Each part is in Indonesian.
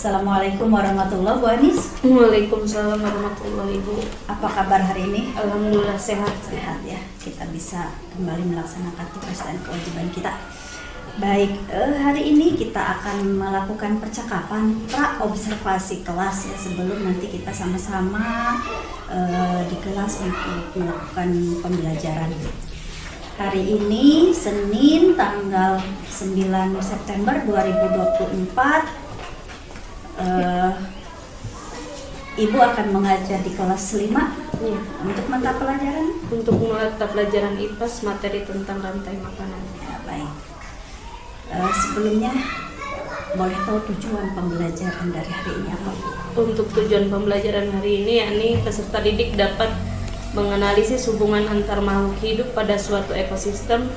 Assalamualaikum warahmatullahi wabarakatuh, Bu Anis. Waalaikumsalam warahmatullahi Ibu. Apa kabar hari ini? Alhamdulillah sehat. Sehat ya. Kita bisa kembali melaksanakan tugas dan kewajiban kita. Baik, hari ini kita akan melakukan percakapan pra-observasi kelas ya, sebelum nanti kita sama-sama di kelas untuk melakukan pembelajaran. Hari ini Senin tanggal 9 September 2024. Ibu akan mengajar di kelas 5 Ya. untuk mata pelajaran. Untuk mata pelajaran IPAS materi tentang rantai makanan. Ya, baik. Sebelumnya boleh tahu tujuan pembelajaran dari hari ini apa, Bu? Untuk tujuan pembelajaran hari ini yakni peserta didik dapat menganalisis hubungan antar makhluk hidup pada suatu ekosistem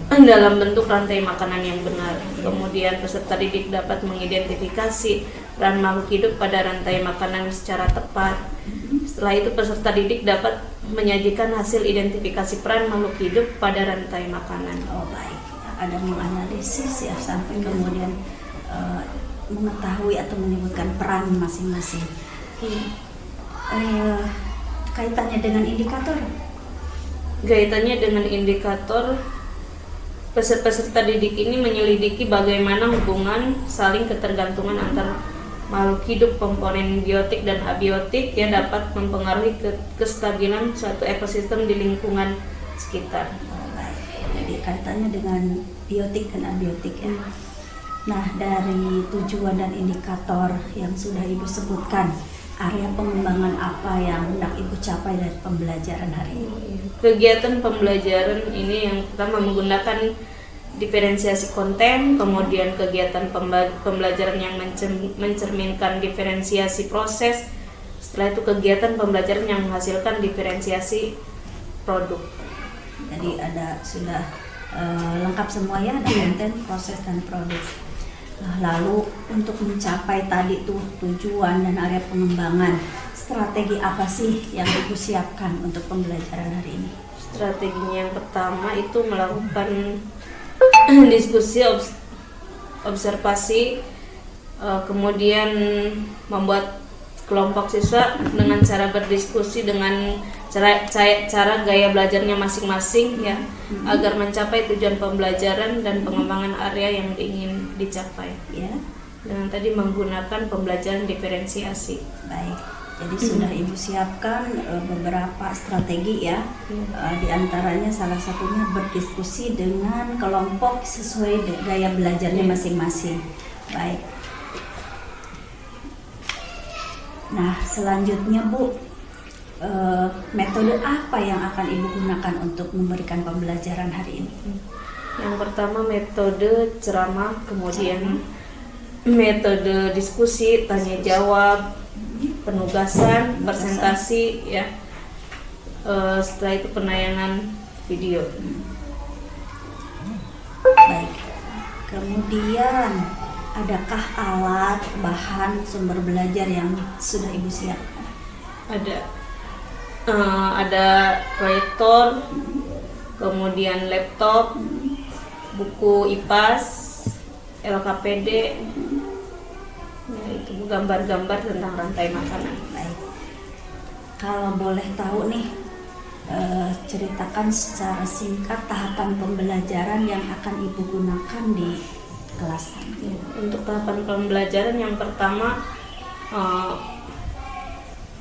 dalam bentuk rantai makanan yang benar. Kemudian peserta didik dapat mengidentifikasi peran makhluk hidup pada rantai makanan secara tepat. Setelah itu peserta didik dapat menyajikan hasil identifikasi peran makhluk hidup pada rantai makanan. Oh, baik. Ada menganalisis ya sampai kemudian mengetahui atau menyebutkan peran masing-masing. Kaitannya dengan indikator? Kaitannya dengan indikator, peserta didik ini menyelidiki bagaimana hubungan saling ketergantungan antar makhluk hidup, komponen biotik dan abiotik yang dapat mempengaruhi kestabilan suatu ekosistem di lingkungan sekitar. Jadi kaitannya dengan biotik dan abiotik ya. Nah, dari tujuan dan indikator yang sudah Ibu sebutkan, area pengembangan apa yang hendak Ibu capai dari pembelajaran hari ini? Kegiatan pembelajaran ini yang pertama menggunakan diferensiasi konten, kemudian kegiatan pembelajaran yang mencerminkan diferensiasi proses. Setelah itu kegiatan pembelajaran yang menghasilkan diferensiasi produk. Jadi sudah lengkap semua ya, ada konten, proses, dan produk. Nah, lalu untuk mencapai tadi tuh tujuan dan area pengembangan, strategi apa sih yang Ibu siapkan untuk pembelajaran hari ini? Strateginya yang pertama itu melakukan diskusi observasi, kemudian membuat kelompok siswa dengan cara berdiskusi dengan cara gaya belajarnya masing-masing ya, agar mencapai tujuan pembelajaran dan pengembangan area yang ingin dicapai Ya. dengan tadi menggunakan pembelajaran diferensiasi. Baik, jadi sudah Ibu siapkan beberapa strategi ya. Di antaranya salah satunya berdiskusi dengan kelompok sesuai gaya belajarnya masing-masing. Baik. Nah, selanjutnya Bu, metode apa yang akan Ibu gunakan untuk memberikan pembelajaran hari ini? Yang pertama metode ceramah, kemudian metode diskusi, tanya jawab, penugasan, presentasi ya. Setelah itu penayangan video. Baik. Kemudian adakah alat, bahan, sumber belajar yang sudah Ibu siapkan? Ada proyektor, kemudian laptop, buku IPAS, LKPD, ya, itu gambar-gambar tentang rantai makanan. Baik. Kalau boleh tahu nih, ceritakan secara singkat tahapan pembelajaran yang akan Ibu gunakan di kelas nanti. Untuk tahapan pembelajaran yang pertama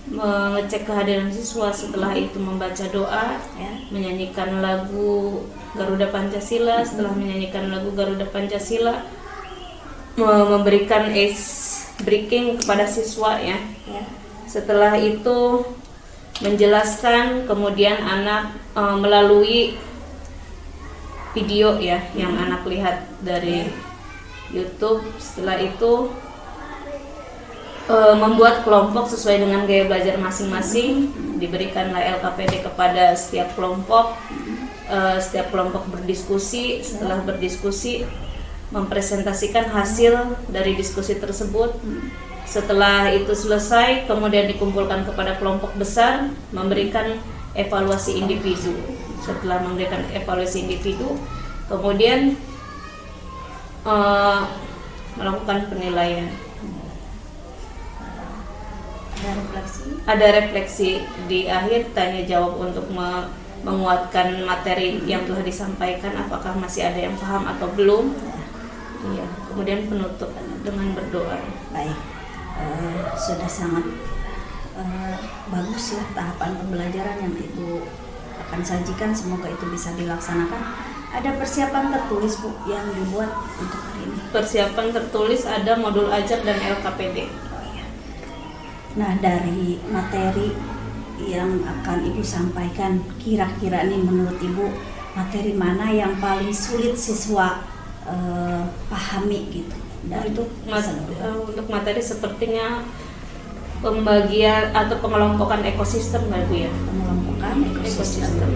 mengecek kehadiran siswa, setelah itu membaca doa ya, menyanyikan lagu Garuda Pancasila. Setelah menyanyikan lagu Garuda Pancasila, memberikan ice breaking kepada siswa ya. Setelah itu menjelaskan, kemudian anak melalui video ya yang anak lihat dari YouTube. Setelah itu membuat kelompok sesuai dengan gaya belajar masing-masing, diberikanlah LKPD kepada setiap kelompok. Setiap kelompok berdiskusi. Setelah berdiskusi, mempresentasikan hasil dari diskusi tersebut. Setelah itu selesai, kemudian dikumpulkan kepada kelompok besar, memberikan evaluasi individu. Setelah memberikan evaluasi individu, kemudian melakukan penilaian. Ada refleksi di akhir, tanya jawab untuk menguatkan materi yang telah disampaikan, apakah masih ada yang paham atau belum. Iya, kemudian penutup dengan berdoa. Baik, sudah sangat bagus ya tahapan pembelajaran yang Ibu akan sajikan, semoga itu bisa dilaksanakan. Ada persiapan tertulis Bu yang dibuat untuk hari ini? Persiapan tertulis ada modul ajar dan LKPD. Nah, dari materi yang akan Ibu sampaikan, kira-kira nih menurut Ibu materi mana yang paling sulit siswa pahami gitu? Dan untuk materi sepertinya pembagian atau pengelompokan ekosistem kan Bu ya? Pengelompokan ekosistem.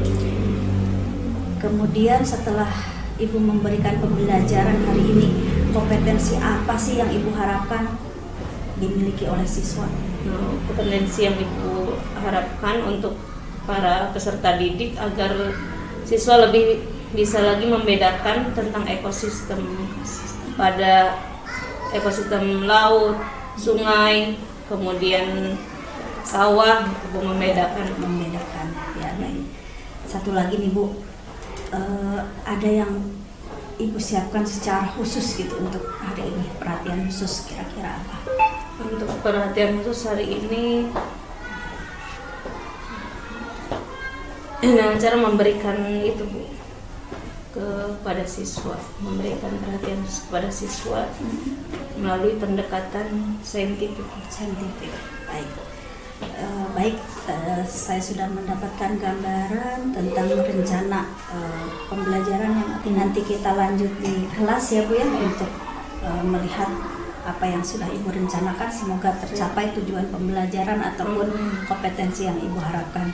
Kemudian setelah Ibu memberikan pembelajaran hari ini, kompetensi apa sih yang Ibu harapkan dimiliki oleh siswa? Kompetensi yang Ibu harapkan untuk para peserta didik agar siswa lebih bisa lagi membedakan tentang ekosistem, pada ekosistem laut, sungai, kemudian sawah, membedakan ya. Baik. Satu lagi nih Bu, ada yang Ibu siapkan secara khusus gitu untuk hari ini, perhatian khusus kira-kira apa? Untuk perhatian khusus hari ini dengan cara memberikan itu Bu kepada siswa, memberikan perhatian kepada siswa melalui pendekatan saintifik. Baik, saya sudah mendapatkan gambaran tentang rencana pembelajaran yang nanti kita lanjut di kelas ya Bu ya, untuk melihat apa yang sudah Ibu rencanakan, semoga tercapai tujuan pembelajaran ataupun kompetensi yang Ibu harapkan.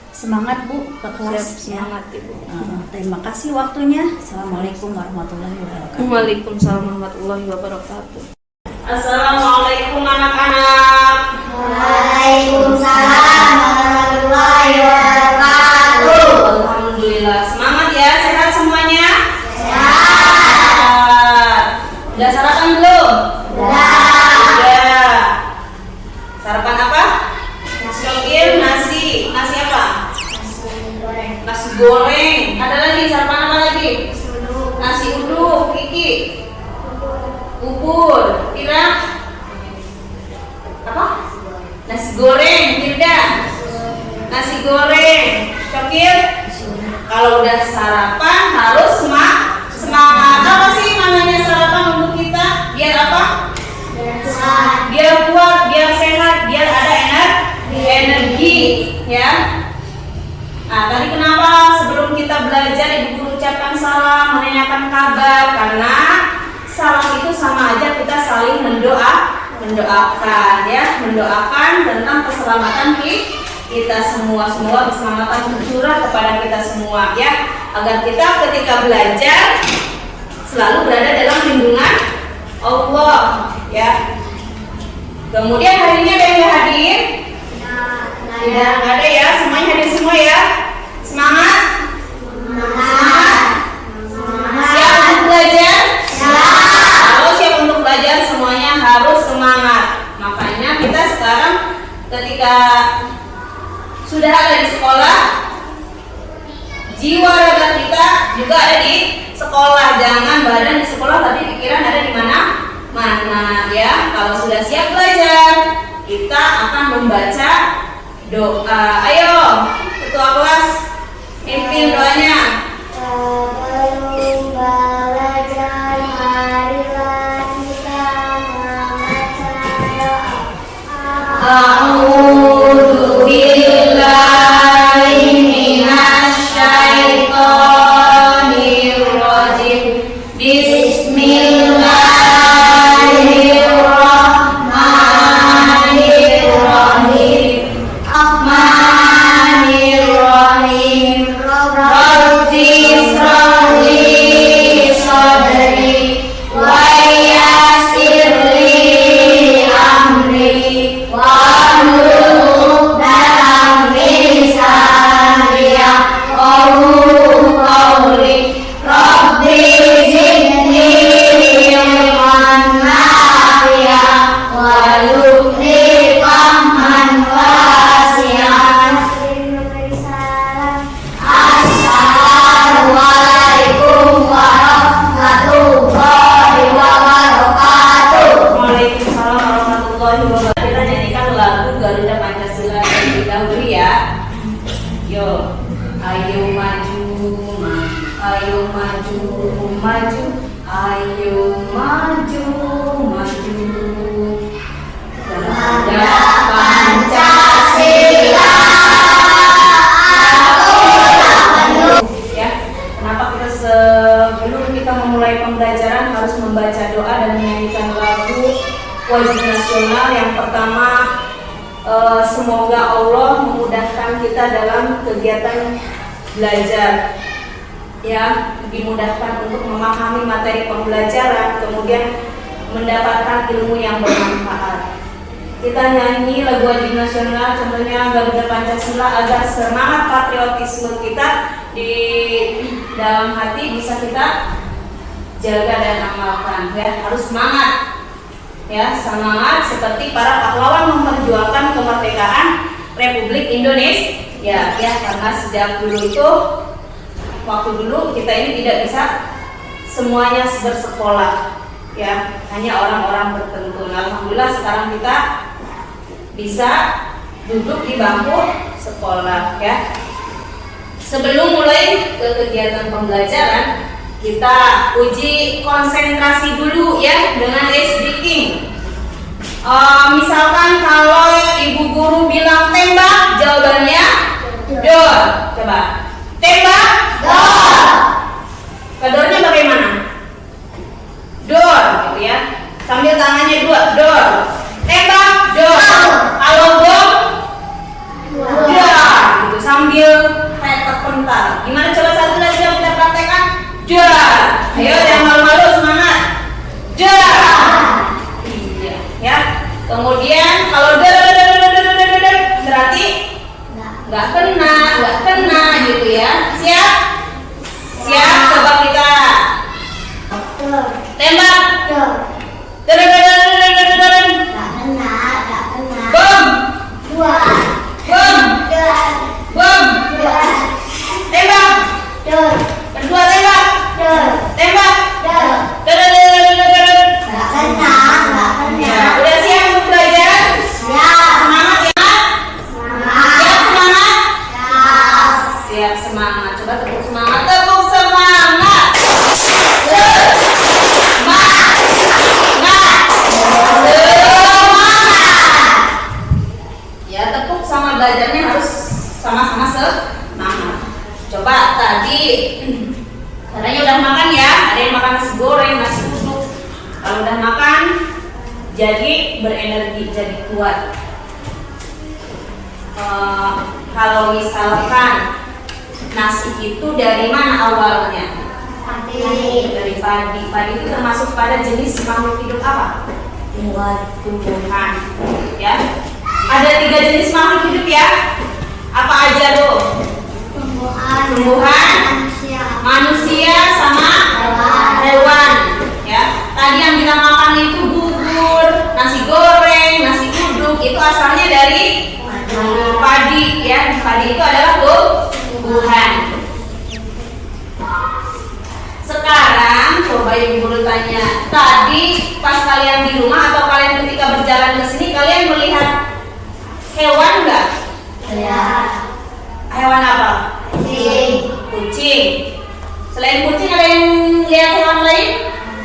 Semangat Bu ke kelas. Semangat Ibu. Terima kasih waktunya. Assalamualaikum warahmatullahi wabarakatuh. Waalaikumsalam warahmatullahi wabarakatuh. Assalamualaikum anak-anak. Waalaikumsalam warahmatullahi wabarakatuh. Alhamdulillah, semangat ya, sehat semuanya? Udah sarapan belum? Udah. Sarapan apa? Nasi apa? Nasi goreng. Ada lagi sarapan apa lagi? Nasi uduk, Kiki. Bubur, Tira. Apa? Nasi goreng, Firda. Nasi goreng, Syakir. Kalau udah sarapan harus semangat. Apa sih namanya sarapan untuk kita? Biar apa? Biar kuat, biar sehat, biar ada energi, ya. Nah, tadi kenapa sebelum kita belajar Ibu Guru ucapkan salam, menanyakan kabar? Karena salam itu sama aja kita saling mendoakan, ya, mendoakan tentang keselamatan kita semua keselamatan tercurah kepada kita semua, ya, agar kita ketika belajar selalu berada dalam lindungan Allah, ya. Kemudian hari ini ada yang nggak hadir? Tidak ada ya, semuanya hadir semua ya. Semangat. Siap untuk belajar? Kalau siap untuk belajar semuanya harus semangat. Makanya kita sekarang ketika sudah ada di sekolah, jiwa raga kita juga ada di sekolah. Jangan badan di sekolah tapi pikiran ada di mana ya. Kalau sudah siap belajar, kita akan membaca doa. Ayo, ketua kelas, pimpin doanya. Sebelum belajar, marilah kita membaca doa. A'udzu billahi minasy syaithanir rajim. Bismillahirrahmanirrahim. Rahmanirrahim. nyanyikan lagu Garuda Pancasila terlebih dahulu ya. Yo, ayo maju, ayo maju, maju, ayo maju, maju. Garuda Pancasila. Ya, kenapa kita sebelum kita memulai pembelajaran harus membaca doa dan menyanyikan lagu wajib nasional? Yang pertama, semoga Allah memudahkan kita dalam kegiatan belajar, ya, dimudahkan untuk memahami materi pembelajaran, kemudian mendapatkan ilmu yang bermanfaat. Kita nyanyi lagu wajib nasional, contohnya Garuda Pancasila, agar semangat patriotisme kita di dalam hati bisa kita jaga dan amalkan. Ya, harus semangat. Ya, semangat seperti para pahlawan memperjuangkan kemerdekaan Republik Indonesia. Ya, karena sejak dulu itu, waktu dulu kita ini tidak bisa semuanya bersekolah. Ya, hanya orang-orang tertentu. Alhamdulillah sekarang kita bisa duduk di bangku sekolah, ya. Sebelum mulai ke kegiatan pembelajaran, kita uji konsentrasi dulu ya dengan speaking. Misalkan kalau ibu guru bilang tembak, jawabannya dor. Coba tembak, dor. Kedornya bagaimana? Dor, gitu ya. Sambil tangannya dua, dor. Tembak, dor. Kalau bom, dor. Gitu sambil kayak terpental. Gimana coba satu lagi yang kita praktekkan? Dor. Ayo jangan malu-malu, semangat. Dor. Iya, ya. Kemudian kalau dor berarti nggak kena gitu ya. Siap? Siap, coba kita tembak. Bom. Bom. Bom. Tembak. Kedua tembak. Tembak. Ya, udah siap untuk belajar? Semangat ya? Siap semangat? Siap semangat. Coba tepuk semangat. Tepuk semangat. Ya, tepuk sama belajarnya harus sama-sama semangat. Coba tadi katanya udah makan ya, ada yang makan nasi goreng, nasi uduk. Kalau udah makan jadi berenergi, jadi kuat. Kalau misalkan nasi itu dari mana awalnya? Dari padi. Padi itu termasuk pada jenis makhluk hidup apa? Tumbuhan. Ya. Ada 3 jenis makhluk hidup ya. Apa aja tuh? Tumbuhan, manusia, sama hewan. Ya. Tadi yang kita makan itu bubur, nasi goreng, nasi uduk, itu asalnya dari padi. Ya. Padi itu adalah tumbuhan. Sekarang coba ibu guru tanya, tadi pas kalian di rumah atau kalian ketika berjalan ke sini, kalian melihat hewan nggak? Ya. Hewan apa? Kucing. Selain kucing ada yang lihat hewan lain?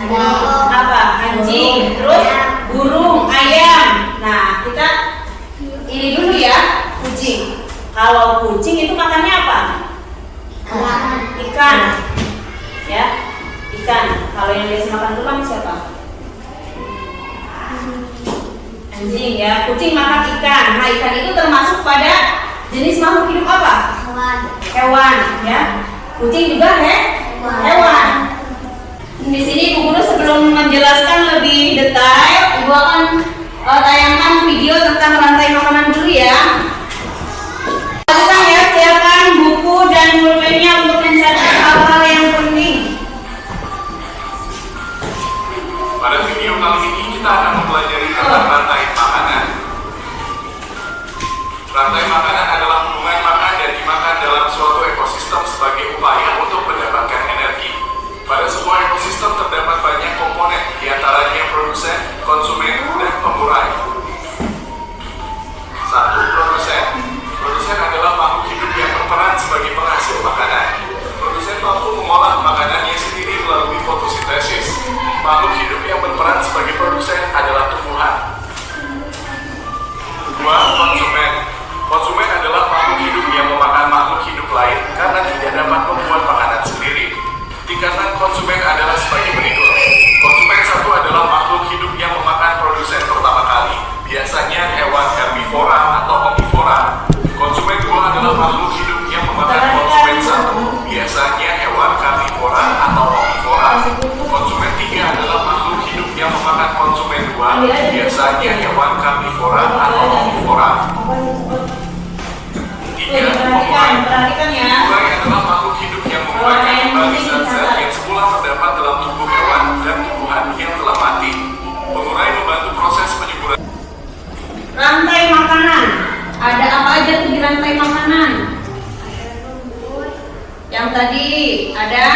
Ada. Apa? Anjing. Terus burung, ayam. Nah, kita ini dulu ya, kucing. Kalau kucing itu makannya apa? Ikan. Ya, ikan. Kalau yang biasa makan tulang siapa? Anjing ya. Kucing makan ikan. Nah, ikan itu termasuk pada jenis makhluk hidup apa? Hewan. Ya. Kucing juga hewan. Di sini Ibu Guru sebelum menjelaskan lebih detail, Ibu akan tayangkan video tentang rantai makanan dulu ya. Silakan ya, silakan buku dan pulpennya untuk mencatat hal-hal yang penting. Pada video kali ini kita akan mempelajari tentang rantai makanan. Rantai makanan adalah hubungan makan dan dimakan dalam suatu ekosistem sebagai upaya untuk mendapatkan energi. Pada sebuah ekosistem terdapat banyak komponen, diantaranya produsen, konsumen, dan pengurai. biasanya hewan karnivora atau omnivora. 3. Perhatikan ya. Pengurai adalah makhluk hidup yang mengeluarkan kembali zat-zat yang semula terdapat dalam tubuh hewan dan tumbuhan yang telah mati. Pengurai membantu proses penyuburan. Rantai makanan. Ada apa aja tuh di rantai makanan? Yang tadi ada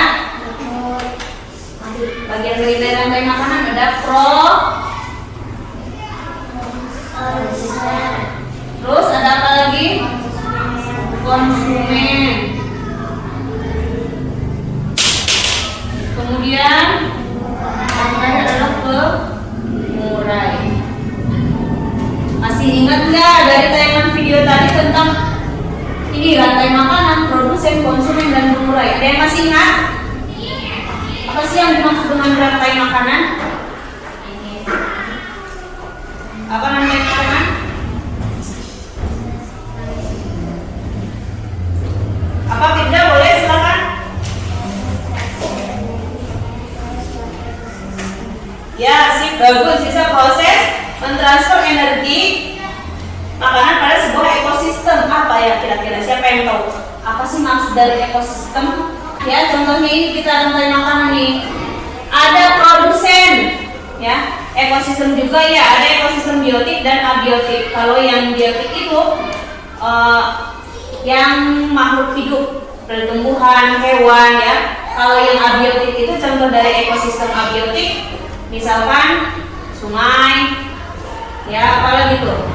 bagian dari rantai makanan ada terus ada apa lagi? Konsumen. Kemudian yang terakhir adalah pengurai. Masih ingat nggak dari tayangan video tadi tentang ini rantai makanan, produsen, konsumen, dan pengurai? Ada yang masih ingat? Apa sih yang dimaksud dengan rantai makanan? Apa rantai makanan? Apa Firda, boleh silakan? Ya, sip, bagus. Bisa proses mentransfer energi makanan pada sebuah ekosistem. Apa ya kira-kira? Siapa yang tahu? Apa sih maksud dari ekosistem? Ya, contohnya ini kita rantai makanan nih. Ada produsen, ya. Ekosistem juga ya, ada ekosistem biotik dan abiotik. Kalau yang biotik itu yang makhluk hidup, dari tumbuhan, hewan ya. Kalau yang abiotik itu contoh dari ekosistem abiotik, misalkan sungai, ya apalagi tuh,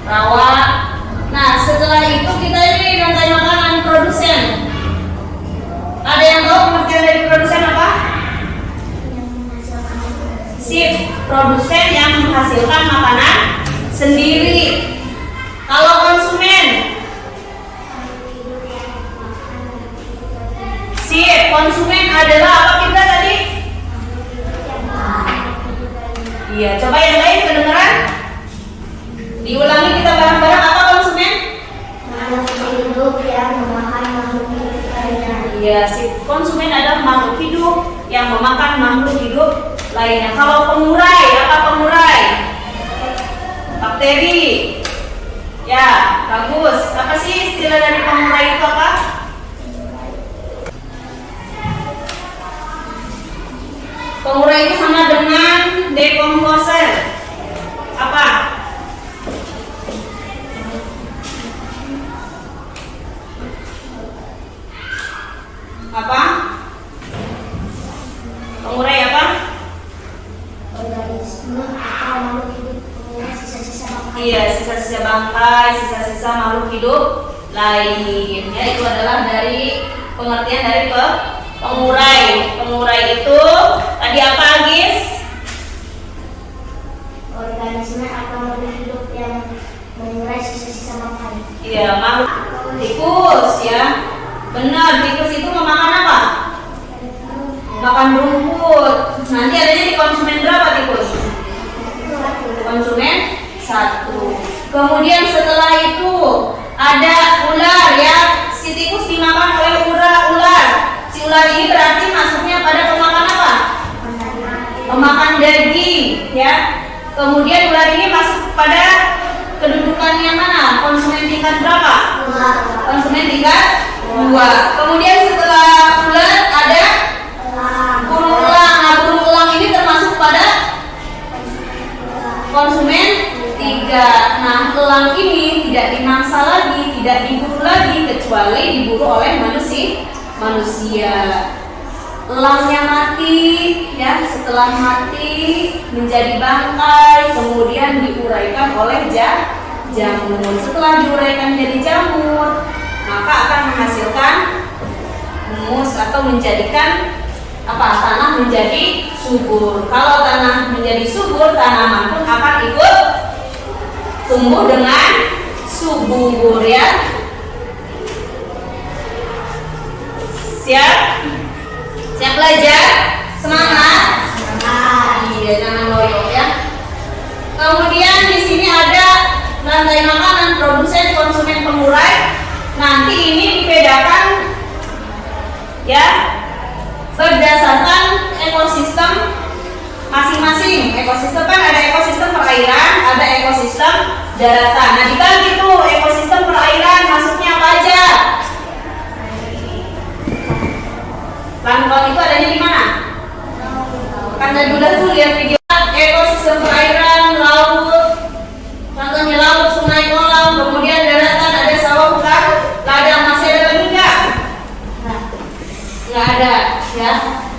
rawa. Nah setelah itu kita ini rantai makanan produsen. Ada yang tahu pengertian dari produsen apa? Sip, produsen yang menghasilkan makanan sendiri. Kalau konsumen, sip, konsumen adalah apa kita tadi? Iya, coba yang lain kedengeran? Diulangi kita bareng-bareng, apa konsumen? Makhluk hidup yang memakan makhluk hidup lainnya. Iya, sip, konsumen adalah makhluk hidup yang memakan makhluk hidup lainnya. Kalau pengurai, apa pengurai? Bakteri. Ya, bagus. Apa sih istilah dari pengurai itu apa? Pengurai itu sama dengan dekomposer. Apa? Apa? Pengurai apa? Organisme atau makhluk hidup punya sisa-sisa makanan. Iya, sisa-sisa bangkai, sisa-sisa makhluk hidup lain. Ya, itu adalah dari pengertian dari pengurai. Pengurai itu tadi apa, Agis? Organisme atau makhluk hidup yang mengurai sisa-sisa makanan. Iya, makhluk tikus ya. Benar, tikus itu memakan apa? Makan rumput. Nanti adanya di konsumen berapa tikus? Konsumen 1. Kemudian setelah itu ada ular ya. Si tikus dimakan oleh ular. Si ular ini berarti masuknya pada pemakan apa? Pemakan daging ya. Kemudian ular ini masuk pada kedudukannya mana? Konsumen tingkat berapa? Konsumen tingkat 2. Kemudian setelah ular ada burung elang. Nah, burung elang ini termasuk pada konsumen 3. Nah, elang ini tidak dimangsa lagi, tidak diburu lagi, kecuali diburu oleh manusia. Elangnya mati, ya. Setelah mati menjadi bangkai, kemudian diuraikan oleh jamur. Setelah diuraikan menjadi jamur, maka akan menghasilkan humus atau menjadikan tanah menjadi subur. Kalau tanah menjadi subur, tanaman pun akan ikut tumbuh dengan subur ya. Siap? Siap belajar? Semangat? Iya, jangan loyo ya. Kemudian di sini ada rantai makanan, produsen, konsumen, pengurai. Nanti ini dibedakan ya berdasarkan ekosistem masing-masing ekosistem kan ada ekosistem perairan, ada ekosistem daratan. Nah dibagi tuh ekosistem perairan masuknya apa aja? Plankton itu adanya di mana? Kan udah tuh lihat video ekosistem perairan, laut, contohnya laut, sungai, kolam, kemudian daratan ada sawah, hutan, ladang, masih ada lagi nggak? Nggak ada, ya.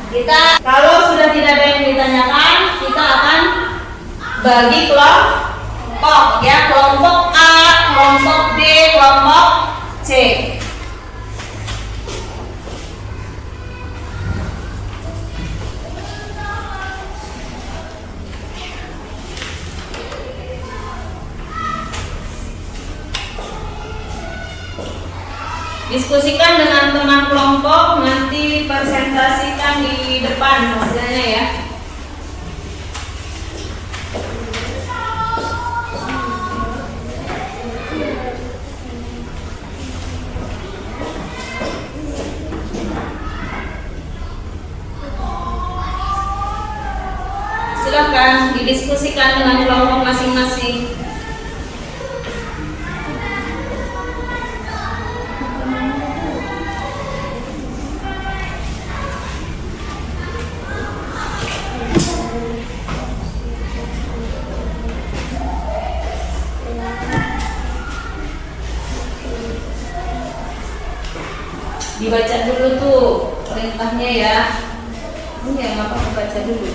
Kita kalau sudah tidak ada yang ditanyakan, kita akan bagi kelompok, ya, kelompok A, kelompok B, kelompok C. Diskusikan dengan teman kelompok, nanti presentasikan di depan hasilnya ya. Silakan didiskusikan dengan kelompok masing-masing. Dibaca dulu tuh perintahnya ya. Ini yang apa baca dulu.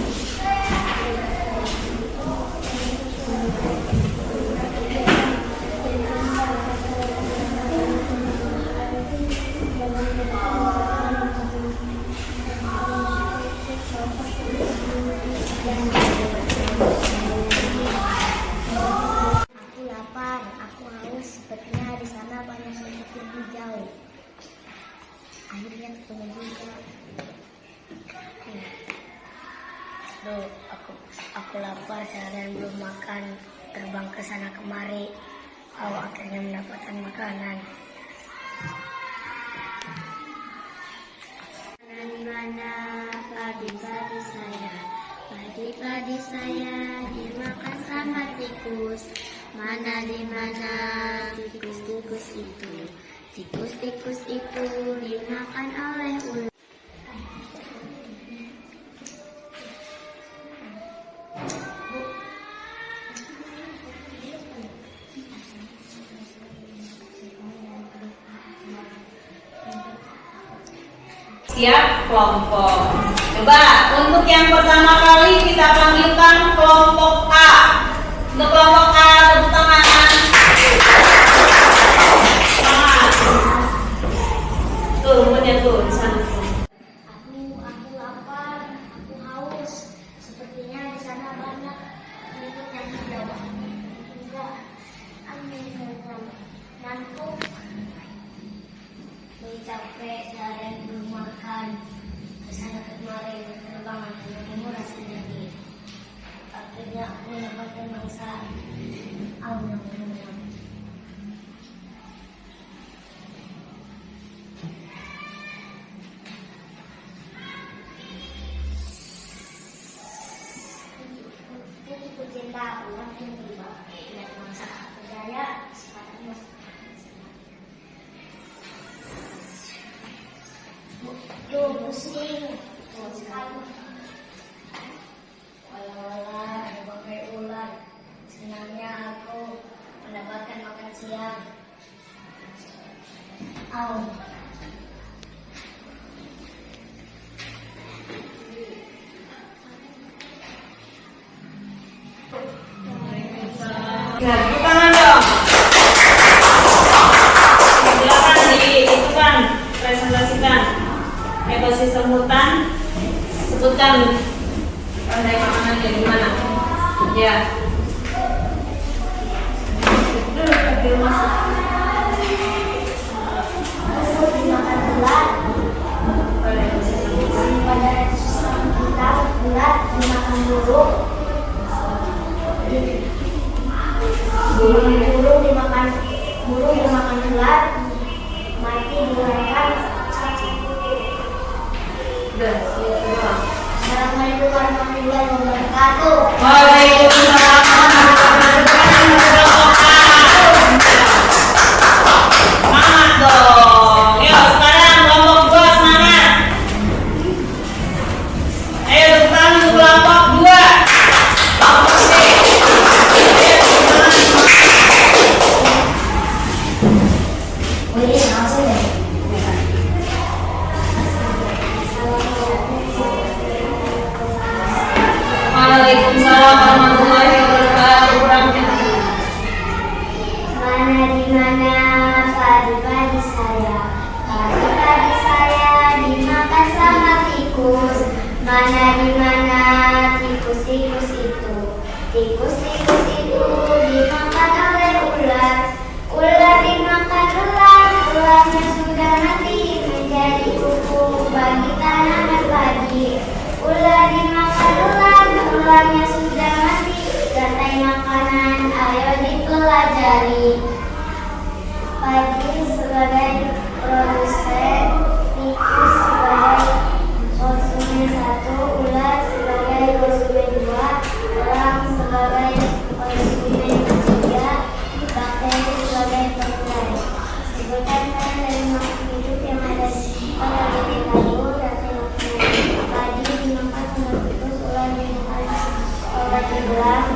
Aku lapar, aku haus. Sepertinya di sana banyak sedikit hijau. Akhirnya ketemu juga. Duh, aku lapar, seharian belum makan. Terbang ke sana kemari. Akhirnya mendapatkan makanan. Mana padi-padi saya, padi-padi saya dimakan sama tikus. Mana di mana tikus-tikus itu, tikus-tikus itu dimakan oleh ular. Siap kelompok. Coba untuk yang pertama kali kita panggilkan kelompok A. Untuk kelompok A tepuk tangan. Semangat. Tuh rumputnya tuh di sana. Aku lapar, aku haus. Sepertinya di sana banyak rumput yang hijau. Enggak, ngantuk. Capek, seharian belum makan. Kesana kemari berterbangan dengan menguras energi. Akhirnya aku mendapatkan mangsa. Aku cinta ulang yang tiba. Lihat mangsa berjaya, sepatutnya tuh pusing sekali. Walau ada bangkai ular. Senangnya aku mendapatkan makan siang. Ya, tepuk tangan dong. Silakan diitukan, presentasikan ekosistem hutan. Sebutkan rantai makanannya di mana? Ya. Rumput dimakan ular. Pada ekosistem hutan, ular dimakan burung. Burung dimakan ular, mati dilahirkan cacing. Udah, Barangkali ular makan ular warahmatullahi wabarakatuh. Waalaikumsalam warahmatullahi wabarakatuh. Semangat dong. Yuk sekarang kelompok 2 semangat. Ayo tepuk tangan untuk kelompok 2. Kelompok C. Waalaikumsalam warahmatullahi wabarakatuh. Mana di mana padi-padi saya, padi-padi saya dimakan sama tikus. Mana di mana tikus-tikus itu, tikus-tikus itu dimakan oleh ular. Ular dimakan ular, ularnya sudah mati menjadi pupuk bagi tanaman padi. Ular dimakan ular, ularnya sudah mati. Rantai makanan, ayo dipelajari. Padi sebagai produsen, tikus sebagai konsumen 1, ular sebagai konsumen 2, orang sebagai konsumen 3, bakteri sebagai pengurai. Sebutkan peran dari makhluk hidup yang ada pada diri kamu. Rantai makanan padi dimakan oleh tikus, ular dimakan oleh belang,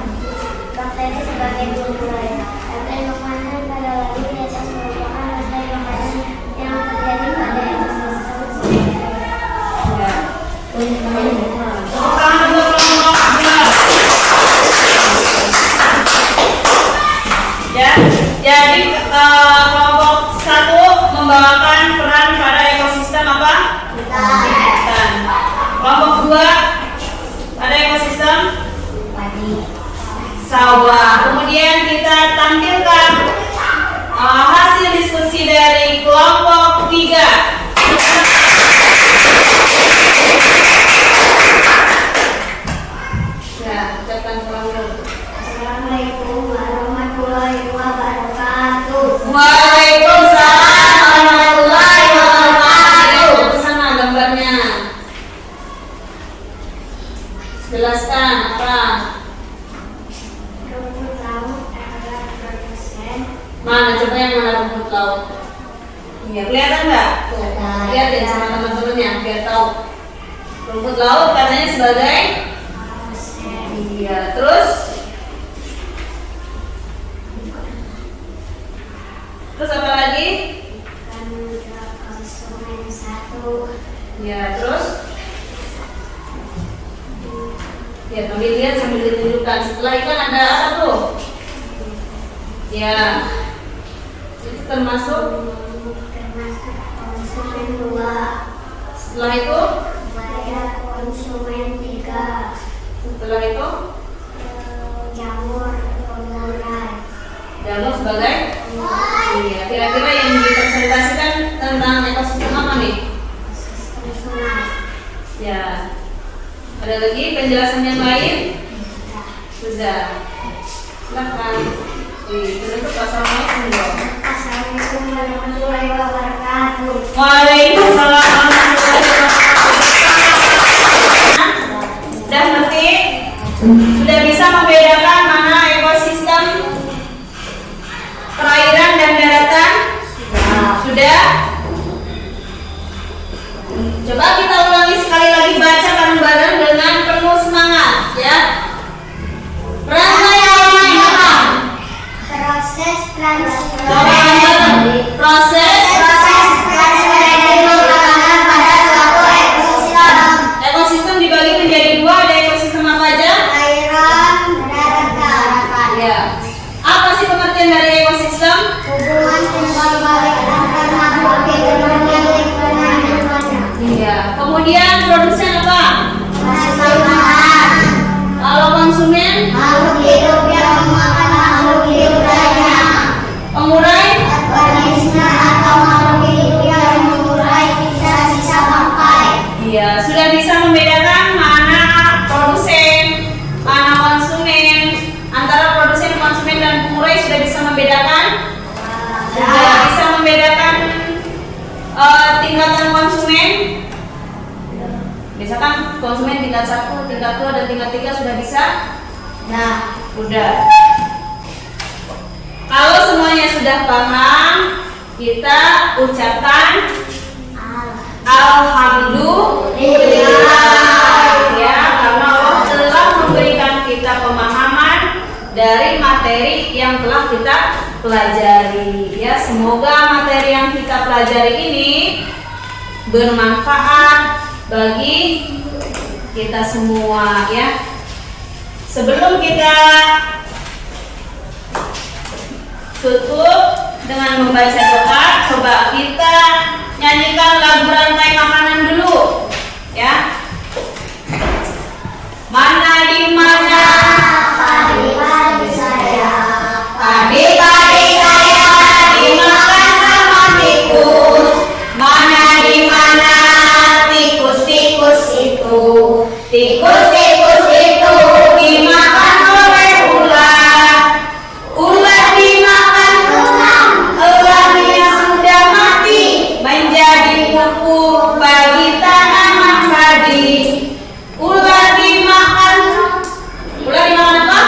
bakteri sebagai pengurai. Rantai makanan pada lalu di atas merupakan rantai makanan yang terjadi pada ekosistem. Tepuk tangan untuk kelompok 2. Ya, jadi kelompok 1 membawakan peran pada ekosistem apa? Hutan. Kelompok 2 pada ekosistem sawah. Kemudian kita tampilkan hasil diskusi dari kelompok 3. Ya, ucapkan salam dulu. Assalamualaikum warahmatullahi wabarakatuh. Waalaikumsalam warahmatullahi wabarakatuh. Ke sana gambarnya. Jelaskan apa? Rumput laut adalah produsen. Mana coba yang mana rumput laut? Iya, kelihatan nggak? Lihatin sama teman-temannya biar tahu. Rumput laut katanya sebagai iya, terus apa lagi? Konsumen 1. Ya, terus ya, kami lihat sambil ditunjukkan. Setelah ikan ada apa tuh? Ya, itu termasuk konsumen 2. setelah itu, Saya konsumen 3. setelah itu Jamur pengurai. jamur sebagai iya, kira-kira yang dipresentasikan tentang ekosistem apa nih? Sistem sungai. Ya, ada lagi penjelasan yang lain? Sudah. Silakan. Penutup. Assalamualaikum dong. Assalamualaikum warahmatullahi wabarakatuh. Waalaikumsalam warahmatullahi wabarakatuh. Udah ngerti? Sudah bisa membedakan mana ekosistem perairan dan daratan? Sudah? Coba kita ulangi sekali lagi, baca bareng-bareng dengan penuh semangat ya. Rantai makanan. Proses transfer. Proses transfer makanan pada suatu ekosistem. ekosistem dibagi menjadi 2, ada ekosistem apa aja? Perairan, daratan. Ya. Apa sih pengertian dari ekosistem? Hubungan timbal-balik antar makhluk hidup dengan lingkungan yang ada. Iya. Kemudian produsen apa? Pasangan. Kalau konsumen, Makhluk hidup yang memakan makhluk hidup lainnya. pengurai, Organisme atau makhluk hidup yang mengurai sisa-sisa bangkai. iya. Sudah bisa membedakan mana produsen, mana konsumen. Antara produsen, konsumen dan pengurai sudah bisa membedakan? Sudah bisa membedakan tingkatan konsumen? Bisa kan? Silakan konsumen tingkat 1, tingkat 2, dan tingkat 3 sudah bisa? Nah, udah. Kalau semuanya sudah paham, kita ucapkan Alhamdulillah ya, karena Allah telah memberikan kita pemahaman dari materi yang telah kita pelajari ya. Semoga materi yang kita pelajari ini bermanfaat bagi kita semua ya. Sebelum kita tutup dengan membaca doa, coba kita nyanyikan lagu rantai makanan dulu ya. Mana di mana adik-adik saya dimakan sama tikus. Mana di mana tikus-tikus itu, tikus-tikus itu dimakan oleh ular. Ular dimakan ularnya sudah mati, menjadi pupuk bagi tanaman padi. Ular dimakan apa?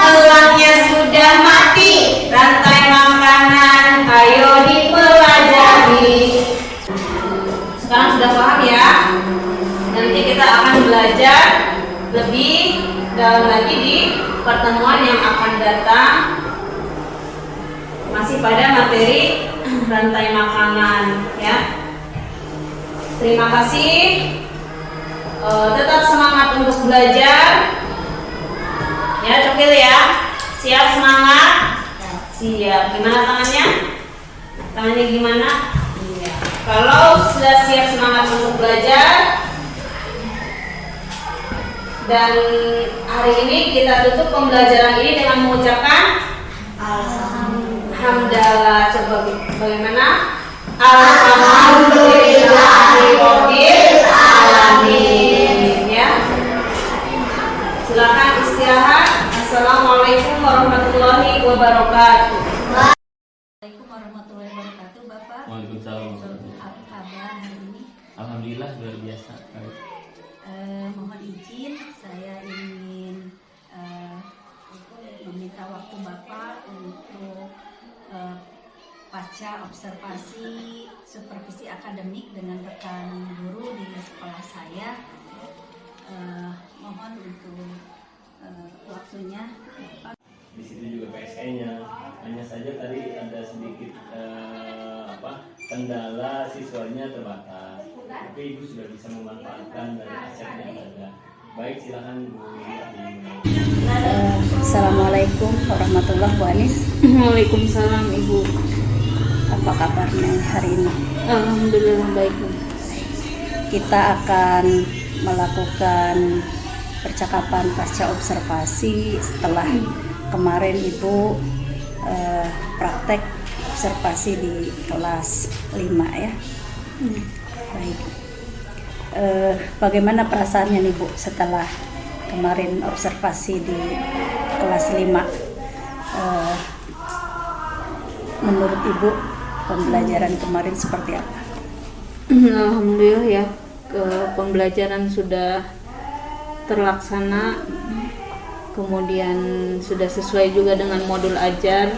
Ularnya sudah mati, rantai makanan ayo dipelajari. Sekarang sudah paham ya? Nanti kita akan belajar lebih dalam lagi di pertemuan yang akan datang, masih pada materi rantai makanan ya. Terima kasih. Tetap semangat untuk belajar ya, Cokil ya. Siap semangat? Siap. Gimana tangannya? Tangannya gimana? Iya. Kalau sudah siap semangat untuk belajar, dan hari ini kita tutup pembelajaran ini dengan mengucapkan Alhamdulillah. Coba bagaimana? Alhamdulillahirabbil alamin ya. Silakan istirahat. Assalamualaikum warahmatullahi wabarakatuh. Waalaikumsalam warahmatullahi wabarakatuh, Bapak. Waalaikumsalam. Apa kabar hari ini? Alhamdulillah luar biasa. Mohon izin, saya ingin meminta waktu Bapak untuk pasca observasi supervisi akademik dengan rekan guru di sekolah saya. Mohon untuk waktunya. Di situ juga PSE-nya. Hanya saja tadi ada sedikit kendala, siswanya terbatas. Tapi Ibu sudah bisa memanfaatkan dari aset yang ada. Baik, silakan Bu Yati. Assalamualaikum warahmatullahi wabarakatuh. Waalaikumsalam Ibu. Apa kabarnya hari ini? Alhamdulillah baik. Kita akan melakukan percakapan pasca observasi setelah kemarin Ibu praktek observasi di kelas 5 ya. Baik. Bagaimana perasaannya nih Bu setelah kemarin observasi di kelas 5? Menurut Ibu pembelajaran kemarin seperti apa? Alhamdulillah ya, pembelajaran sudah terlaksana, kemudian sudah sesuai juga dengan modul ajar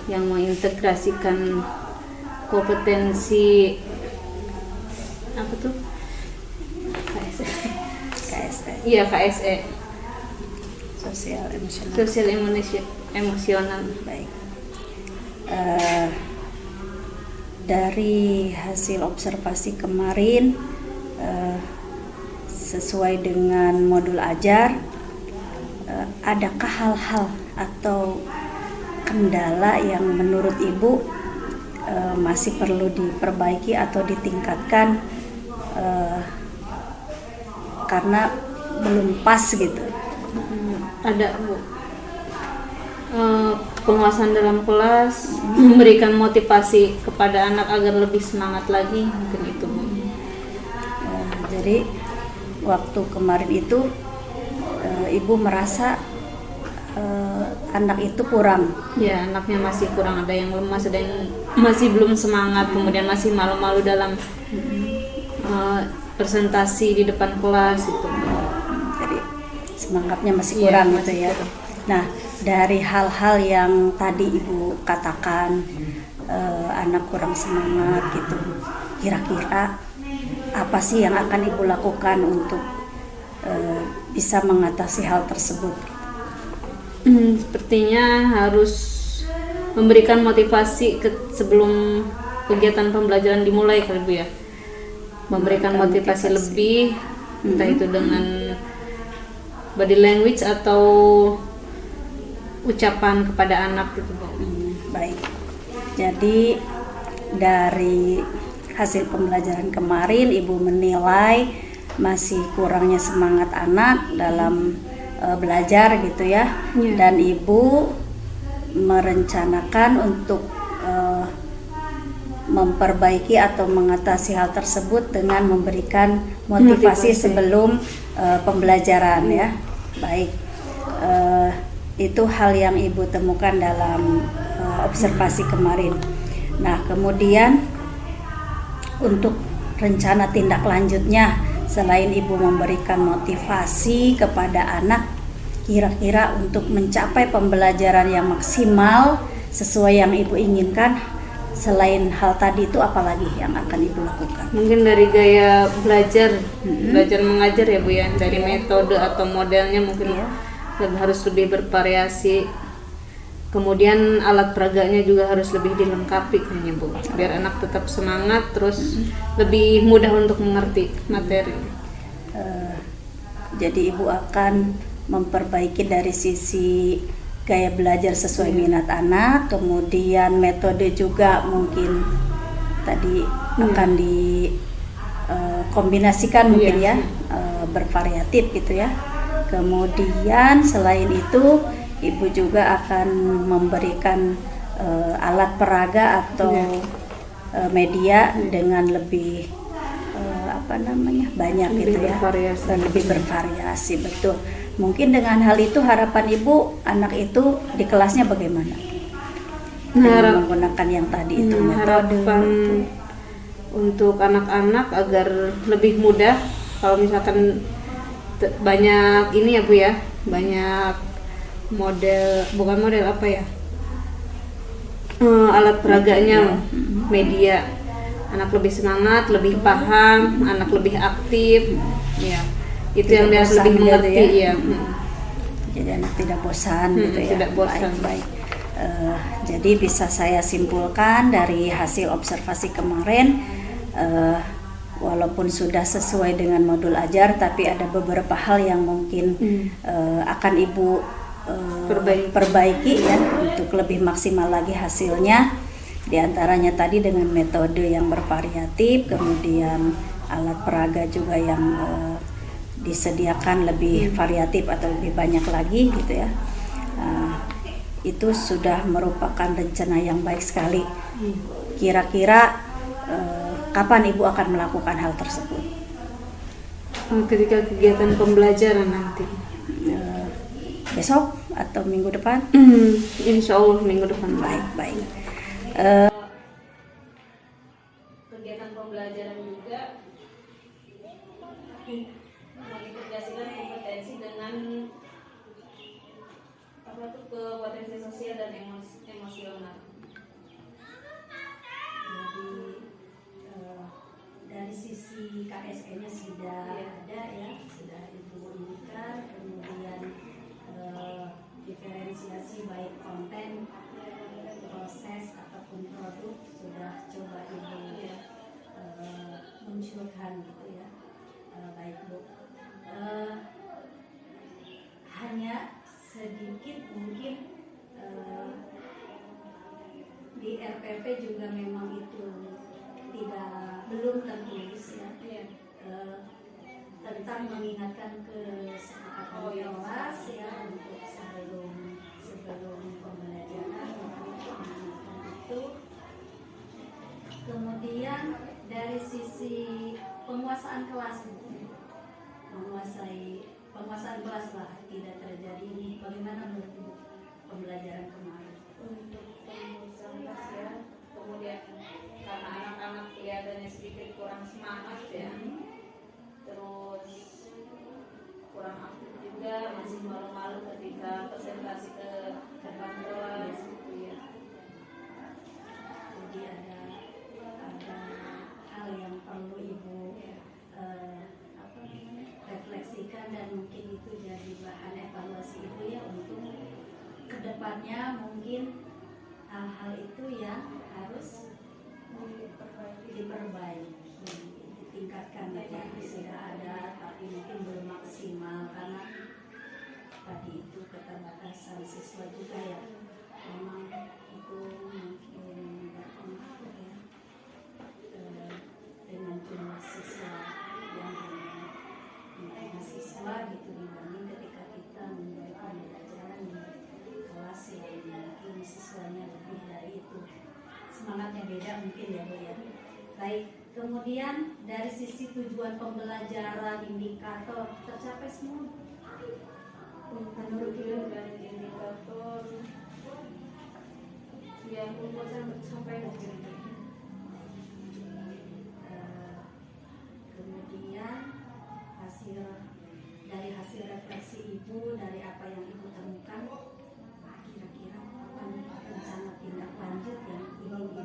yang mengintegrasikan kompetensi apa tuh? KSE. Iya, KSE. Sosial emosional. Sosial emosional. Baik. Dari hasil observasi kemarin sesuai dengan modul ajar, adakah hal-hal atau kendala yang menurut Ibu masih perlu diperbaiki atau ditingkatkan karena belum pas gitu? Ada Bu. Penguasaan dalam kelas, memberikan motivasi kepada anak agar lebih semangat lagi, mungkin itu Bu. Jadi waktu kemarin itu Ibu merasa anak itu kurang. Ya, anaknya masih kurang, ada yang lemas, ada yang masih belum semangat, kemudian masih malu-malu dalam presentasi di depan kelas itu. Jadi semangatnya masih Iya, kurang gitu masih ya. kurang. Nah, dari hal-hal yang tadi Ibu katakan, anak kurang semangat gitu, kira-kira apa sih yang akan Ibu lakukan untuk bisa mengatasi hal tersebut? Sepertinya harus memberikan motivasi sebelum kegiatan pembelajaran dimulai kali Bu ya. Memberikan motivasi lebih, entah itu dengan body language atau ucapan kepada anak gitu Bu. Baik. Jadi dari hasil pembelajaran kemarin Ibu menilai masih kurangnya semangat anak dalam belajar gitu ya. Iya. Dan Ibu merencanakan untuk memperbaiki atau mengatasi hal tersebut dengan memberikan motivasi sebelum pembelajaran ya. Baik. Itu hal yang Ibu temukan dalam observasi kemarin. Nah, kemudian untuk rencana tindak lanjutnya, selain Ibu memberikan motivasi kepada anak, kira-kira untuk mencapai pembelajaran yang maksimal sesuai yang Ibu inginkan, selain hal tadi itu apalagi yang akan Ibu lakukan? Mungkin dari gaya belajar mengajar ya Bu ya, dari metode atau modelnya mungkin harus lebih bervariasi. Kemudian alat peraganya juga harus lebih dilengkapi kayaknya Bu, biar anak tetap semangat, terus lebih mudah untuk mengerti materi. Jadi Ibu akan memperbaiki dari sisi gaya belajar sesuai minat anak, kemudian metode juga mungkin tadi akan dikombinasikan mungkin ya, bervariatif gitu ya. Kemudian selain itu Ibu juga akan memberikan alat peraga atau media dengan lebih banyak gitu ya, dan lebih bervariasi, betul. Mungkin dengan hal itu harapan Ibu anak itu di kelasnya bagaimana? Dengan menggunakan yang tadi itu metode. Harapan untuk anak-anak agar lebih mudah, kalau misalkan banyak ini ya Bu ya, banyak alat peraganya, media, anak lebih semangat, lebih paham, anak lebih aktif, ya itu Tidak yang dia bosan lebih gitu mengerti ya. ya. Jadi anak tidak bosan gitu ya. Tidak bosan. Baik. Jadi bisa saya simpulkan dari hasil observasi kemarin, walaupun sudah sesuai dengan modul ajar, tapi ada beberapa hal yang mungkin akan Ibu perbaiki ya untuk lebih maksimal lagi hasilnya. Di antaranya tadi dengan metode yang bervariatif, kemudian alat peraga juga yang disediakan lebih variatif atau lebih banyak lagi gitu ya. Itu sudah merupakan rencana yang baik sekali. Kira-kira kapan Ibu akan melakukan hal tersebut? Ketika kegiatan pembelajaran nanti. Besok atau minggu depan? Insya Allah minggu depan. Baik. Kegiatan pembelajaran juga mengintegrasikan kompetensi dengan potensi sosial dan emosional. Jadi dari sisi KSE-nya sudah ada ya, sudah Ibu indikan, kemudian diferensiasi baik konten, proses ataupun produk sudah coba Ibu munculkan gitu ya. Baik Bu, hanya sedikit mungkin di RPP juga memang itu belum tertulis ya, tentang mengingatkan kesepakatan kelas ya untuk sebelum pembelajaran itu. Kemudian dari sisi penguasaan kelas, penguasaan kelas lah tidak terjadi ini. Bagaimana menurut Ibu pembelajaran kemarin? Untuk penguasaan kelas ya, kemudian karena anak-anak kelihatannya sedikit kurang semangat ya, kurang aktif juga, masih malu-malu ketika presentasi ke depan kelas gitu ya. Jadi ada hal yang perlu ibu refleksikan dan mungkin itu jadi bahan evaluasi ibu ya untuk kedepannya mungkin hal-hal itu yang harus diperbaiki, ditingkatkan ya, sudah ada tapi mungkin belum maksimal karena tadi itu keterbatasan siswa juga ya, memang itu mungkin berpengaruh ya dengan jumlah siswa yang mahasiswa gitu dibanding ketika kita membuat pembelajaran di kelas yang mungkin siswanya lebih dari itu, semangatnya beda mungkin ya Bu ya. Baik, kemudian dari sisi tujuan pembelajaran indikator tercapai semua menurut Tujuan dan indikator yang membuat saya sampai kemudian dari hasil refleksi ibu, dari apa yang ibu temukan, kira-kira apa rencana tindak lanjut yang ingin ibu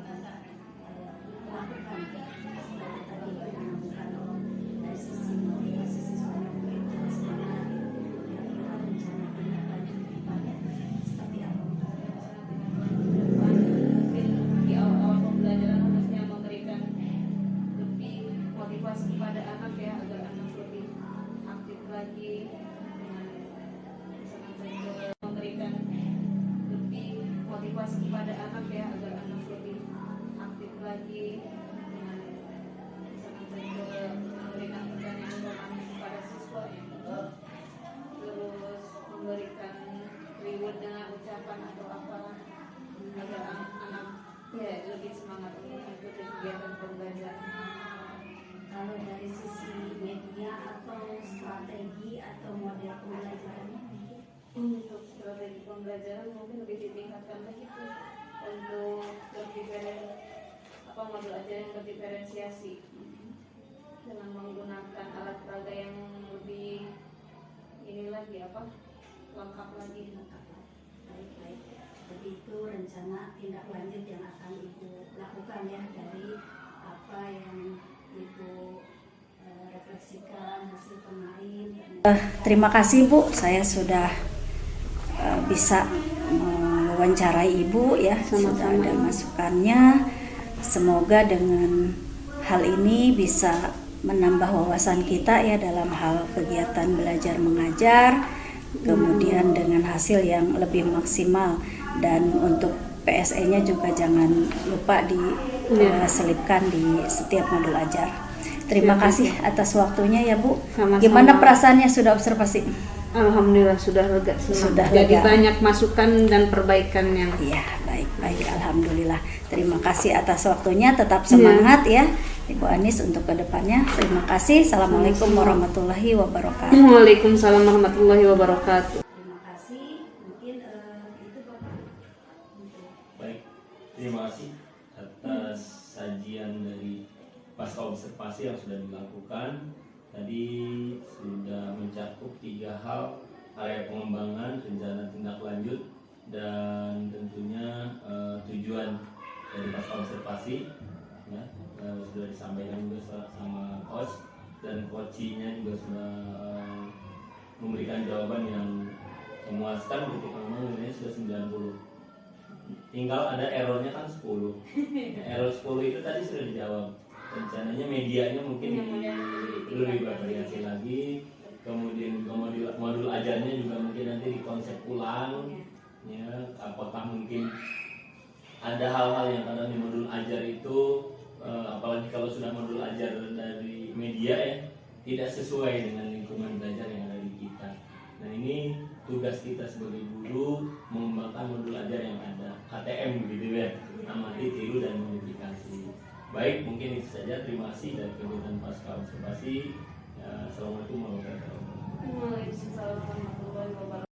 lakukan seperti tadi ibu menemukan dari sisi motivasi siswa mungkin semangat, kira-kira rencana tindak lanjut depannya seperti apa? mungkin di awal-awal pembelajaran harusnya memberikan lebih motivasi kepada anak ya, agar anak lebih aktif lagi dengan memberikan lebih motivasi kepada anak ya, agar anak lebih aktif lagi dengan memberikan peran yang bermanfaat kepada siswa ya. Terus memberikan reward dengan ucapan atau apa agar anak ya lebih semangat untuk mengikuti kegiatan pembelajaran. Kalau dari sisi media atau strategi atau model pembelajarannya Untuk strategi pembelajaran mungkin lebih ditingkatkan lagi tuh untuk modul ajaran yang berdiferensiasi dengan menggunakan alat peraga yang lebih lengkap lagi. Baik. Jadi itu rencana tindak lanjut yang akan ibu lakukan ya dari apa yang ibu refleksikan hasil kemarin. Terima kasih Bu, saya sudah bisa mewawancarai ibu ya, sudah ada masukannya. Semoga dengan hal ini bisa menambah wawasan kita ya dalam hal kegiatan belajar mengajar, kemudian dengan hasil yang lebih maksimal, dan untuk PSE-nya juga jangan lupa diselipkan di setiap modul ajar. Terima kasih atas waktunya ya Bu. Sama-sama. Gimana perasaannya sudah observasi? Alhamdulillah sudah lega semua. Sudah Jadi lega. banyak masukan dan perbaikan yang Iya, baik, alhamdulillah. Terima kasih atas waktunya, tetap semangat ya Ibu Anis untuk kedepannya. Terima kasih. Assalamualaikum warahmatullahi wabarakatuh. Waalaikumsalam warahmatullahi wabarakatuh. Terima kasih. Mungkin itu Bapak. Baik, terima kasih atas sajian dari pasca observasi yang sudah dilakukan. Tadi sudah mencakup 3 hal: area pengembangan, rencana tindak lanjut, dan tentunya tujuan dari pasca observasi. Ya, sudah disampaikan juga sama coach, dan coachnya juga sudah memberikan jawaban yang memuaskan ketika memang nilainya sudah 90. Tinggal ada errornya kan 10. Error 10 itu tadi sudah dijawab. Rencananya medianya mungkin perlu divariasi lagi, kemudian modul ajarnya juga mungkin nanti dikonsep ulang ya. Apakah mungkin ada hal-hal yang kadang di modul ajar itu apalagi kalau sudah modul ajar dari media ya, tidak sesuai dengan lingkungan belajar yang ada di kita. Nah, ini tugas kita sebagai guru mengembangkan modul ajar yang ada, KTM gitu ya, amati, tiru, dan modifikasi. Baik, mungkin itu saja. Terima kasih dari kegiatan pasca observasi. Assalamualaikum warahmatullahi wabarakatuh. Waalaikumsalam warahmatullahi wabarakatuh.